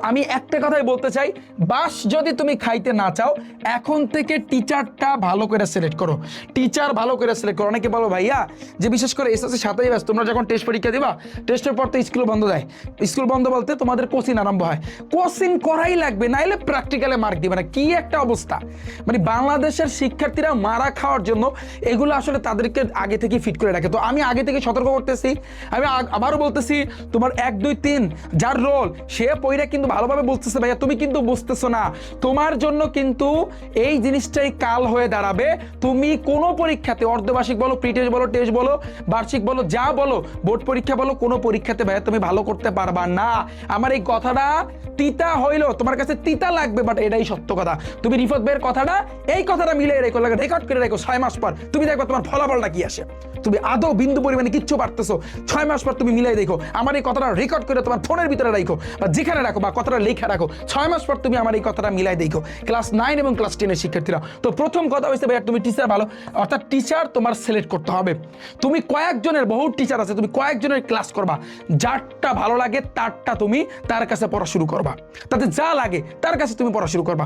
আমি একটা কথাই বলতে চাই, বাস যদি তুমি খাইতে না চাও এখন থেকে টিচারটা ভালো করে সিলেক্ট করো, টিচার ভালো করে সিলেক্ট করো। অনেকে বলো ভাইয়া যে বিশেষ করে এসএসসি 7ই ব্যাচ তোমরা যখন টেস্ট পরীক্ষা দিবা, টেস্টের পর তো স্কুল বন্ধ দেয়। স্কুল বন্ধ বলতে তোমাদের কোচিং আরম্ভ হয়, কোচিং করাই লাগবে, নাইলে প্র্যাকটিক্যালে মার্ক দিবে না। কি একটা অবস্থা, মানে বাংলাদেশের শিক্ষার্থীরা মারা খাওয়ার জন্য এগুলো আসলে তাদেরকে আগে থেকে ফিট করে রাখে। তো আমি আগে থেকে সতর্ক করতেছি, আমি আবারও বলতেছি, তোমার 1 2 3 যার রোল সে পইরা কিন্তু ভালোভাবে বলতেছে ভাইয়া তুমি কিন্তু বুঝতেছো না, তোমার জন্য কিন্তু এই জিনিসটাই কাল হয়ে দাঁড়াবে। তুমি কোনো পরীক্ষাতে অর্ধবার্ষিক বলো, প্রি টেস্ট বলো, টেস্ট বলো, বার্ষিক বলো, যা বলো, বোর্ড পরীক্ষা বলো, কোনো পরীক্ষাতে ভাইয়া তুমি ভালো করতে পারবা না। আমার এই কথাটা তিতা হইলো, তোমার কাছে তিতা লাগবে, বাট এটাই সত্য কথা। তুমি রিফাত ভাইয়ের কথাটা, এই কথাটা মিলে রেখো, রেকর্ড করে রেখো, 6 মাস পর তুমি দেখবে তোমার ফলাফলটা কি আসে। তুমি আদৌ বিন্দু পরিমাণে কিচ্ছু পারতেছো, 6 মাস পর তুমি মিলাই দেখো। আমার এই কথাটা রেকর্ড করে তোমার ফোনের ভিতরে রাখো বা যেখানে রাখো, বা কথাটা লেখা রাখো, 6 মাস পর তুমি আমার এই কথাটা মিলাই দেখো। ক্লাস 9 এবং ক্লাস 10 এর শিক্ষার্থীরা, তো প্রথম কথা হচ্ছে ভাইয়া তুমি টিচার ভালো, অর্থাৎ টিচার তোমার সিলেক্ট করতে হবে। তুমি কয়েকজনের, বহু টিচার আছে, তুমি কয়েকজনের ক্লাস করবা, যারটা ভালো লাগে তারটা তুমি তার কাছে পড়া শুরু করবা, তাতে যা লাগে তার কাছে তুমি পড়া শুরু করবা।